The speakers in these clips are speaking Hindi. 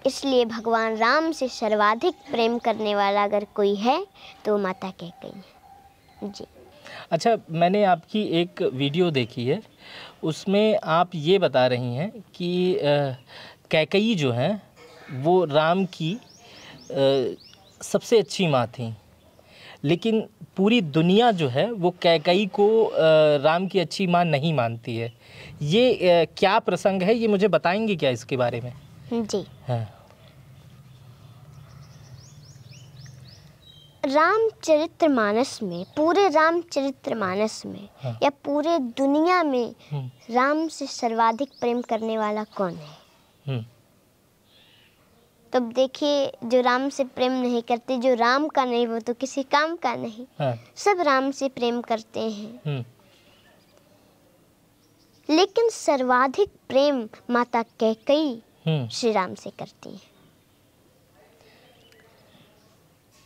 इसलिए भगवान राम से सर्वाधिक प्रेम करने वाला अगर कोई है तो माता कैकेयी है। जी। अच्छा, मैंने आपकी एक वीडियो देखी है, उसमें आप ये बता रही हैं कि कैकेयी जो हैं वो राम की सबसे अच्छी माँ थी, लेकिन पूरी दुनिया जो है वो कैकेयी को राम की अच्छी माँ नहीं मानती है। ये क्या प्रसंग है, ये मुझे बताएंगे क्या इसके बारे में? जी। हाँ। रामचरितमानस में, पूरे रामचरितमानस में, हाँ। या पूरे दुनिया में राम से सर्वाधिक प्रेम करने वाला कौन है? तब देखिए, जो राम से प्रेम नहीं करते, जो राम का नहीं वो तो किसी काम का नहीं। हाँ। सब राम से प्रेम करते हैं, लेकिन सर्वाधिक प्रेम माता कैकेयी श्री राम से करती है।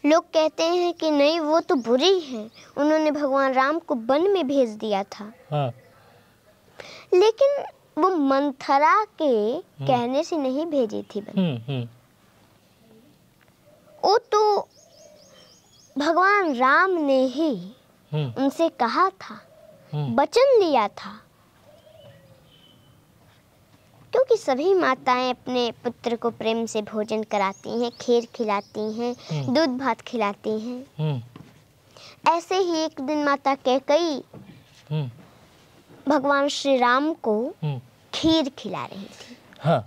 लोग कहते हैं कि नहीं, वो तो बुरी हैं, उन्होंने भगवान राम को वन में भेज दिया था। हाँ। लेकिन वो मंथरा के कहने से नहीं भेजी थी वन। वो तो भगवान राम ने ही उनसे कहा था, वचन लिया था। क्योंकि सभी माताएं अपने पुत्र को प्रेम से भोजन कराती हैं, खीर खिलाती हैं, दूध भात खिलाती हैं। ऐसे ही एक दिन माता कैकेयी भगवान श्री राम को खीर खिला रही थी। हाँ।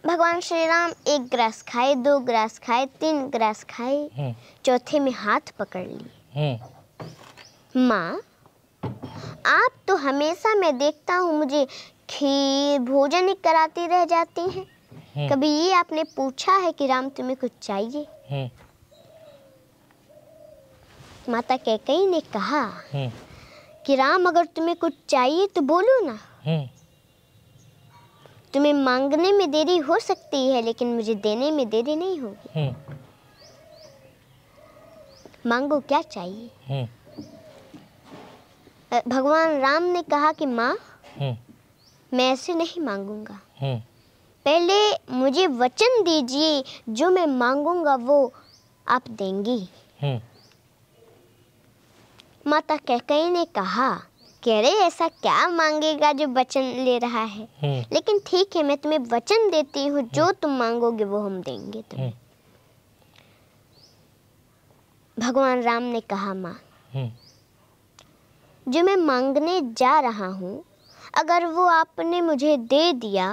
भगवान श्री राम 1 ग्रास खाए, 2 ग्रास खाए, 3 ग्रास खाए, चौथे में हाथ पकड़ लिए। माँ, आप तो हमेशा मैं देखता हूँ मुझे खीर भोजन ही कराती रह जाती हैं। कभी ये आपने पूछा है कि राम तुम्हें कुछ चाहिए? माता कैकेयी ने कहा कि राम, अगर तुम्हें कुछ चाहिए तो बोलो ना। तुम्हें मांगने में देरी हो सकती है, लेकिन मुझे देने में देरी नहीं होगी। मांगो, क्या चाहिए? भगवान राम ने कहा कि माँ, मैं ऐसे नहीं मांगूंगा, पहले मुझे वचन दीजिए, जो मैं मांगूंगा वो आप देंगी। माता कैकेयी ने कहा कि अरे ऐसा क्या मांगेगा जो वचन ले रहा है, लेकिन ठीक है, मैं तुम्हें वचन देती हूँ, जो तुम मांगोगे वो हम देंगे तुम्हें। भगवान राम ने कहा, माँ, जो मैं मांगने जा रहा हूँ, अगर वो आपने मुझे दे दिया,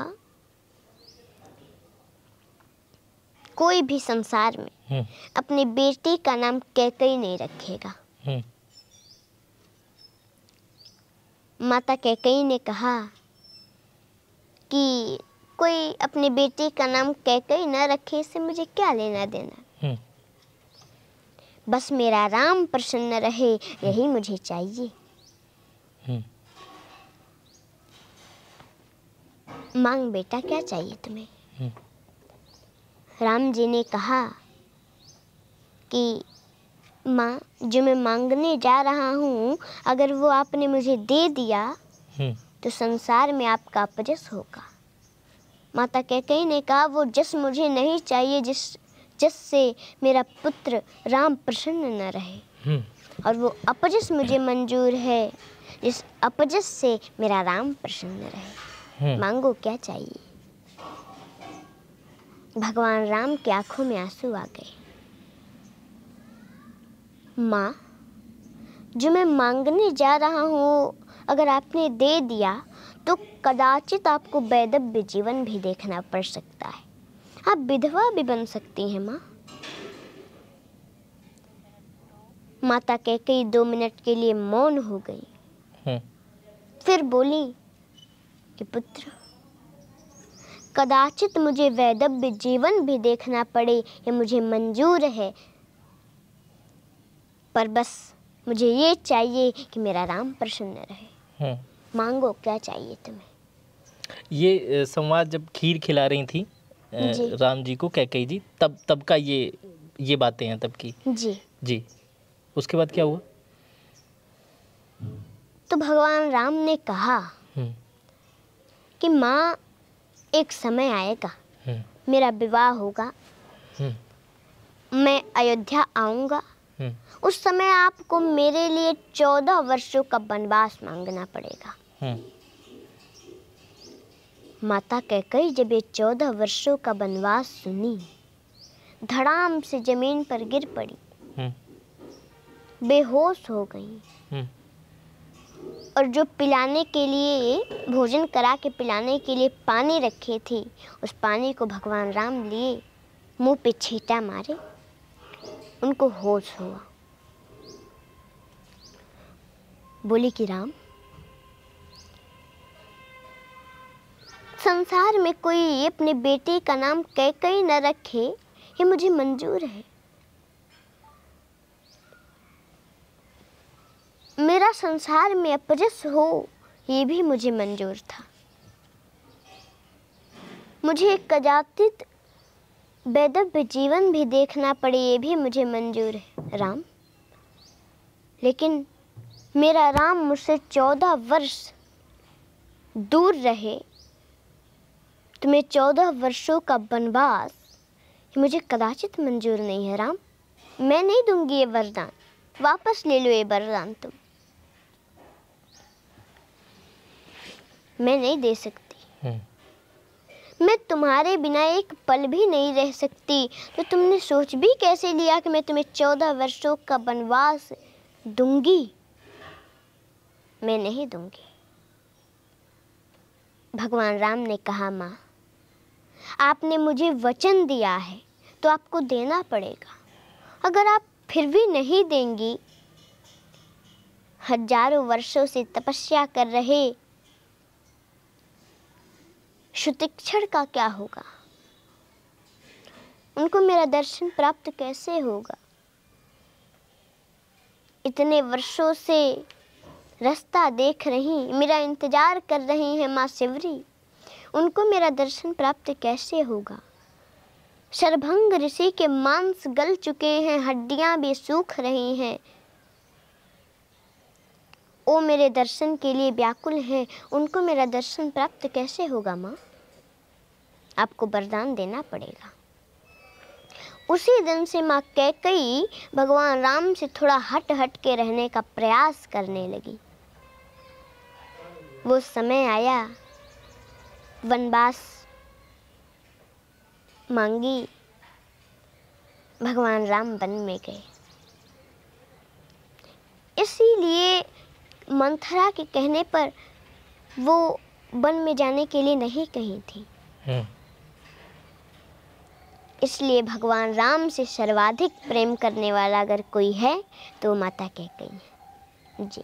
कोई भी संसार में अपनी बेटी का नाम कैकेयी नहीं रखेगा। माता कैकेयी ने कहा कि कोई अपनी बेटी का नाम कैकेयी न रखे, इससे मुझे क्या लेना देना, बस मेरा राम प्रसन्न रहे, यही मुझे चाहिए। मांग बेटा, क्या चाहिए तुम्हें? राम जी ने कहा कि माँ, जो मैं मांगने जा रहा हूँ, अगर वो आपने मुझे दे दिया तो संसार में आपका अपजस होगा। माता कैकेयी ने कहा, वो जस मुझे नहीं चाहिए जिससे मेरा पुत्र राम प्रसन्न न रहे, और वो अपजस मुझे मंजूर है, जिस अपजस से मेरा राम प्रसन्न रहे। मांगो, क्या चाहिए? भगवान राम की आंखों में आंसू आ गए। माँ, जो मैं मांगने जा रहा हूँ, अगर आपने दे दिया तो कदाचित आपको वैधव्य जीवन भी देखना पड़ सकता है, आप विधवा भी बन सकती हैं। माँ, माता कैकेयी 2 मिनट के लिए मौन हो गई, फिर बोली कि पुत्र, कदाचित मुझे वैधव्य जीवन भी देखना पड़े, ये मुझे मंजूर है, पर बस मुझे ये चाहिए कि मेरा राम प्रसन्न रहे। मांगो, क्या चाहिए तुम्हें? ये संवाद जब खीर खिला रही थी राम जी को कैकेयी जी, तब का ये बातें हैं तब की। जी। उसके बाद क्या हुआ? तो भगवान राम ने कहा कि माँ, एक समय आएगा मेरा विवाह होगा, मैं अयोध्या आऊँगा, उस समय आपको मेरे लिए 14 वर्षों का वनवास मांगना पड़ेगा। माता कैकेयी जब ये 14 वर्षों का वनवास सुनी, धड़ाम से जमीन पर गिर पड़ी, बेहोश हो गई। और जो पिलाने के लिए, भोजन करा के पिलाने के लिए पानी रखे थे, उस पानी को भगवान राम लिए, मुंह पे छींटा मारे, उनको होश हुआ। बोली कि राम, संसार में कोई अपने बेटे का नाम कैकेयी न रखे, ये मुझे मंजूर है। मेरा संसार में अपजस हो, ये भी मुझे मंजूर था। मुझे एक कदाचित वैधव्य जीवन भी देखना पड़े, ये भी मुझे मंजूर है राम। लेकिन मेरा राम मुझसे 14 वर्ष दूर रहे, तो मैं 14 वर्षों का वनवास, ये मुझे कदाचित मंजूर नहीं है राम। मैं नहीं दूंगी ये वरदान, वापस ले लो ये वरदान तुम। मैं नहीं दे सकती। मैं तुम्हारे बिना एक पल भी नहीं रह सकती। तो तुमने सोच भी कैसे लिया कि मैं तुम्हें 14 वर्षों का वनवास दूंगी? मैं नहीं दूंगी। भगवान राम ने कहा, माँ, आपने मुझे वचन दिया है तो आपको देना पड़ेगा। अगर आप फिर भी नहीं देंगी, हजारों वर्षों से तपस्या कर रहे शुतिक्षण का क्या होगा? उनको मेरा दर्शन प्राप्त कैसे होगा? इतने वर्षों से रास्ता देख रही, मेरा इंतजार कर रही हैं माँ शिवरी, उनको मेरा दर्शन प्राप्त कैसे होगा? शरभंग ऋषि के मांस गल चुके हैं, हड्डियां भी सूख रही हैं, वो मेरे दर्शन के लिए व्याकुल हैं, उनको मेरा दर्शन प्राप्त कैसे होगा? माँ, आपको वरदान देना पड़ेगा। उसी दिन से माँ कैकेयी भगवान राम से थोड़ा हट के रहने का प्रयास करने लगी। वो समय आया, वनवास मांगी, भगवान राम वन में गए। इसीलिए मंथरा के कहने पर वो वन में जाने के लिए नहीं कही थी। इसलिए भगवान राम से सर्वाधिक प्रेम करने वाला अगर कोई है तो माता कैकेयी है जी।